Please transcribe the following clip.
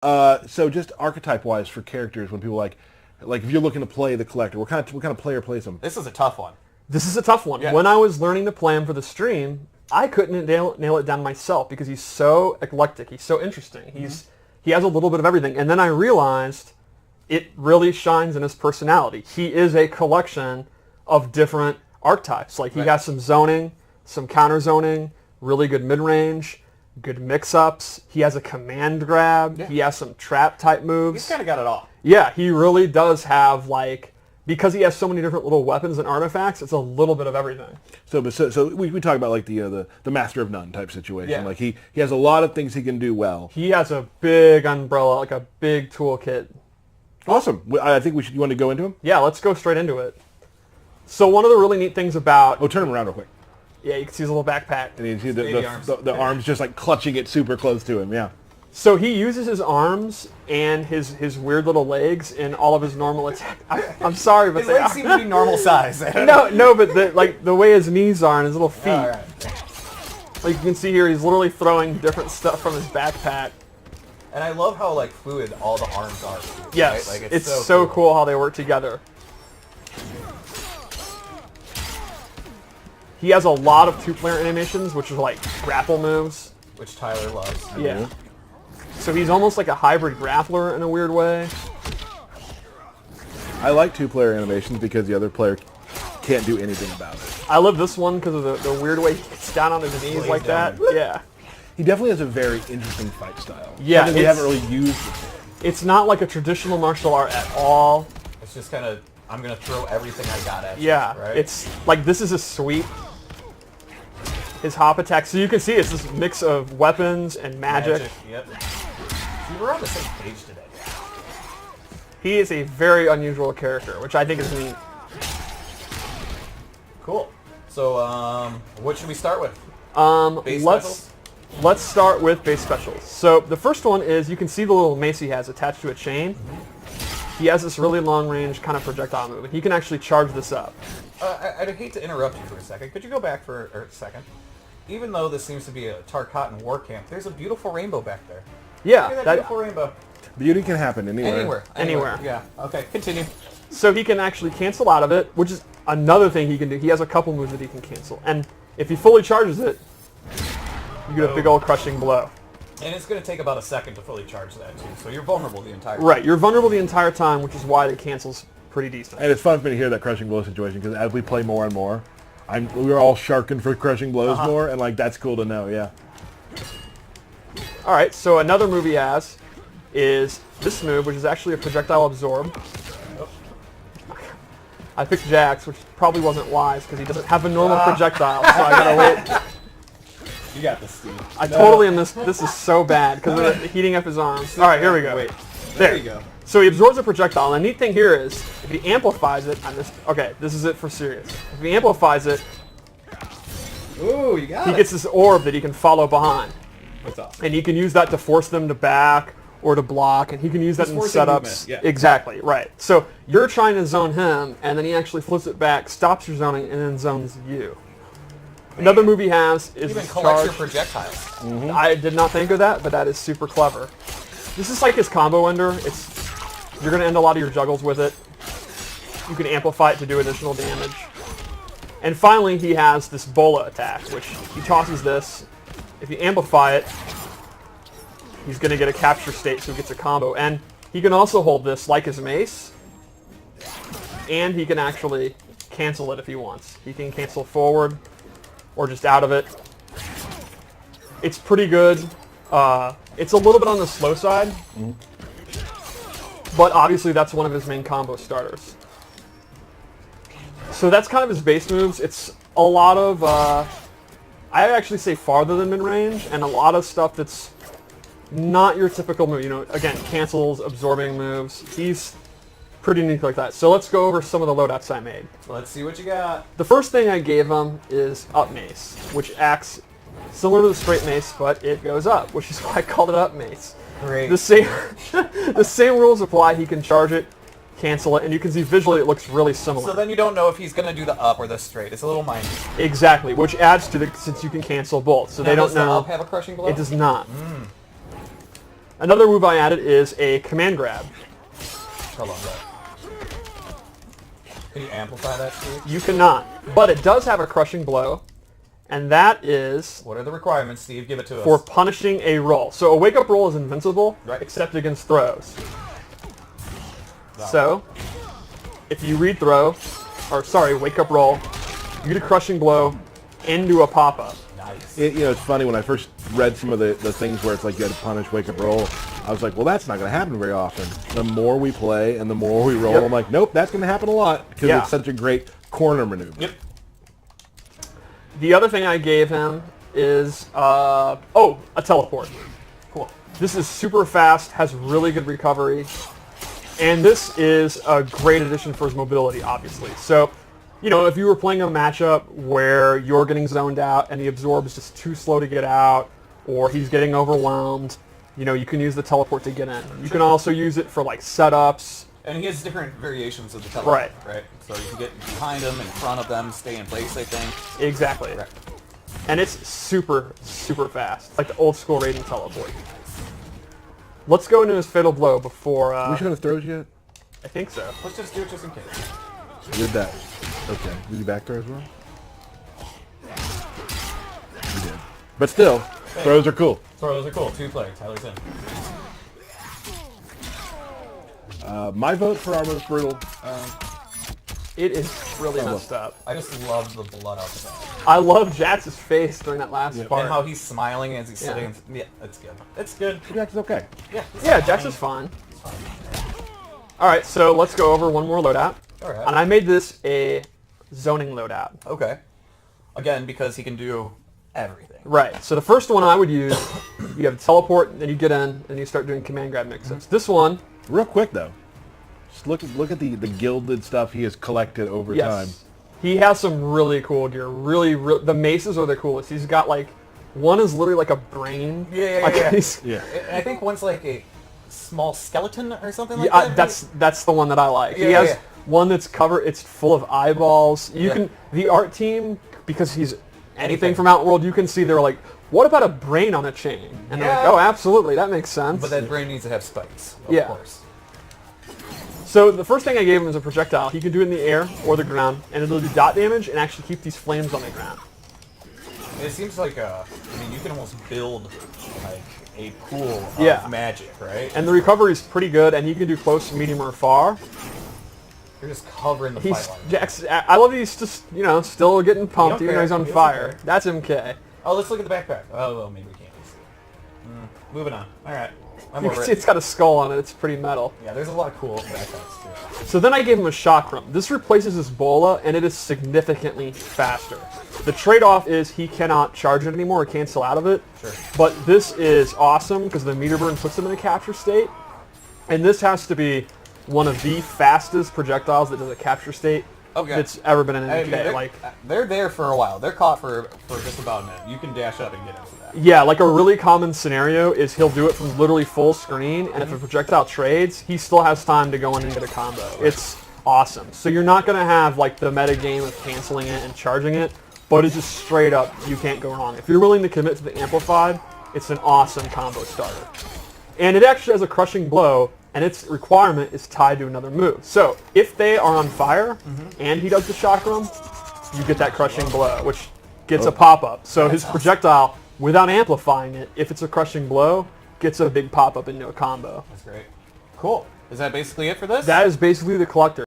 So just archetype-wise for characters, when people like if you're looking to play the Kollector, what kind of player plays them? This is a tough one. This is a tough one. Yeah. When I was learning to play him for the stream, I couldn't nail it down myself because he's so eclectic. He's so interesting. He has a little bit of everything. And then I realized it really shines in his personality. He is a collection of different archetypes. Like he has some zoning, some counter zoning, really good mid-range, good mix-ups. He has a command grab. Yeah. He has some trap type moves. He's kind of got it all. Yeah, he really does have because he has so many different little weapons and artifacts, it's a little bit of everything. So we talk about like the Master of None type situation. Yeah. Like he has a lot of things he can do well. He has a big umbrella, like a big toolkit. Awesome. I think you want to go into him? Yeah, let's go straight into it. So one of the really neat things about... Oh, turn him around real quick. Yeah, you can see his little backpack. And you see the arms just like clutching it super close to him, yeah. So he uses his arms and his weird little legs in all of his normal attacks. I'm sorry, but his legs seem to be normal size. No, but the way his knees are and his little feet. All right. Like you can see here, he's literally throwing different stuff from his backpack. And I love how fluid all the arms are. Yes, right? Like, it's so cool how they work together. He has a lot of two-player animations, which are like grapple moves. Which Tyler loves. Yeah. So he's almost like a hybrid grappler in a weird way. I like two-player animations because the other player can't do anything about it. I love this one because of the weird way he gets down on his knees like that. Yeah. He definitely has a very interesting fight style. Yeah, something we haven't really used before. It's not like a traditional martial art at all. It's just kind of, I'm going to throw everything I got at you. Yeah, right? it's like this is a sweep. His hop attack. So you can see it's this mix of weapons and magic. Yep. See, we're on the same page today. He is a very unusual character, which I think is neat. Cool. So, what should we start with? Base Let's start with base specials. So the first one is you can see the little mace he has attached to a chain. He has this really long range kind of projectile move, and he can actually charge this up. I'd hate to interrupt you for a second. Could you go back for a second? Even though this seems to be a Tarkatan war camp, there's a beautiful rainbow back there. Yeah, Look at that beautiful rainbow. Beauty can happen anywhere. Anywhere. Yeah. Okay. Continue. So he can actually cancel out of it, which is another thing he can do. He has a couple moves that he can cancel, and if he fully charges it, you get a big old crushing blow. And it's going to take about a second to fully charge that too, so you're vulnerable the entire time. Right, you're vulnerable the entire time, which is why it cancels pretty decent. And it's fun for me to hear that crushing blow situation because as we play more and more, we're all sharking for crushing blows more, and like that's cool to know. Yeah. All right, so another move he has is this move, which is actually a projectile absorb. I picked Jax, which probably wasn't wise because he doesn't have a normal projectile, so I gotta wait. You got this, Steve. I totally am this. This is so bad because of the heating up his arms. All right, here we go. Wait. There you go. So he absorbs a projectile, and the neat thing here is if he amplifies it. Okay, this is it for serious. If he amplifies it, Ooh, you got he gets this orb that he can follow behind. That's awesome. And he can use that to force them to back or to block, and he can use that in forcing setups. movement, yeah. Exactly, right. So you're trying to zone him, and then he actually flips it back, stops your zoning, and then zones you. Another move he has is Even his collects your charge. projectiles. I did not think of that, but that is super clever. This is like his combo ender. You're going to end a lot of your juggles with it. You can amplify it to do additional damage. And finally, he has this bola attack, which he tosses this. If you amplify it, he's going to get a capture state, so he gets a combo. And he can also hold this like his mace, and he can actually cancel it if he wants. He can cancel forward or just out of it. It's pretty good. It's a little bit on the slow side, but obviously that's one of his main combo starters. So that's kind of his base moves. It's a lot of, I actually say farther than mid-range, and a lot of stuff that's not your typical move. You know, again, cancels, absorbing moves. He's pretty unique like that. So let's go over some of the loadouts I made. Let's see what you got. The first thing I gave him is up mace, which acts similar to the straight mace, but it goes up, which is why I called it up mace. Great. The same rules apply. He can charge it, cancel it, and you can see visually it looks really similar. So then you don't know if he's going to do the up or the straight. It's a little mindy. Exactly, which adds to since you can cancel both. So Now, they don't does the know. up have a crushing blow? It does not. Another move I added is a command grab. Hold on, bro. Can you amplify that, Steve? You cannot, but it does have a crushing blow, and that is What are the requirements, Steve? Give it to us. for punishing a roll. So a wake-up roll is invincible, Right. except against throws. Wow. So, if you read throw, or sorry, wake-up roll, you get a crushing blow into a pop-up. Nice. It's funny, when I first read some of the things where it's like you had to punish wake up roll, I was like, well, that's not going to happen very often. The more we play and the more we roll, Yep. I'm like, nope, that's going to happen a lot because Yeah. it's such a great corner maneuver. Yep. The other thing I gave him is, a teleport. Cool. This is super fast, has really good recovery, and this is a great addition for his mobility, obviously. So, if you were playing a matchup where you're getting zoned out and the absorb is just too slow to get out, or he's getting overwhelmed, you can use the teleport to get in. You can also use it for like setups. And he has different variations of the teleport, Right. right? So you can get behind them, in front of them, stay in place, I think. Exactly. Right. And it's super, super fast, like the old school Raiden teleport. Let's go into his fatal blow before. We should have throws yet? I think so. Let's just do it just in case. We did that. Okay. Did you back throw as well? We did. But still, throws are cool. Throws are cool. 2 players. Tyler's in. My vote for our most brutal. It is really messed up. I just love the blood out of that. I love Jax's face during that last part. And how he's smiling as he's sitting. Yeah, it's good. It's good. Jack is okay. Yeah. Yeah, Jax is fine. All right, so let's go over one more loadout. All right. And I made this a zoning loadout. Okay. Again, because he can do everything. Right. So the first one I would use, you have teleport, then you get in, and you start doing command grab mix-ups. This one, Real quick though, just look at the gilded stuff he has collected over time. yes, he has some really cool gear. The maces are the coolest. He's got like, one is literally like a brain. Yeah. Yeah. And I think one's like a small skeleton or something like Yeah, that. that's the one that I like. He Yeah, has yeah. one that's covered. It's full of eyeballs. You Yeah. can the art team, because he's anything Anything. from Outworld. You can see they're like, what about a brain on a chain? And they're like, Yeah. oh, absolutely, that makes sense. But that brain needs to have spikes, of Yeah. course. So the first thing I gave him is a projectile. He can do it in the air or the ground, and it'll do dot damage and actually keep these flames on the ground. It seems like you can almost build like a pool of Yeah. magic, right? And the recovery is pretty good, and he can do close, medium, or far. You're just covering the He's fight line. Jax. I love that he's just still getting pumped You even don't though he's care. on He doesn't fire. care. That's MK. Oh, let's look at the backpack. Oh, well, maybe we can't. Moving on. All right. I'm You over can see it. it's got a skull on it. It's pretty metal. Yeah, there's a lot of cool backpacks too. So then I gave him a chakram. This replaces his bola, and it is significantly faster. The trade-off is he cannot charge it anymore or cancel out of it. Sure. But this is awesome because the meter burn puts him in a capture state. And this has to be one of the fastest projectiles that does a capture state Okay. that's ever been in an I MK. mean, they're there for a while. They're caught for just about a minute. You can dash up and get into that. Yeah, like a really common scenario is he'll do it from literally full screen, and if a projectile trades, he still has time to go in and get a combo. It's awesome. So you're not going to have like the meta game of canceling it and charging it, but it's just straight up, you can't go wrong. If you're willing to commit to the amplified, it's an awesome combo starter. And it actually has a crushing blow, and its requirement is tied to another move. So if they are on fire and he does the chakram, you get that crushing blow, which gets a pop-up. So his projectile, without amplifying it, if it's a crushing blow, gets a big pop-up into a combo. That's great. Cool. Is that basically it for this? That is basically the Kollector.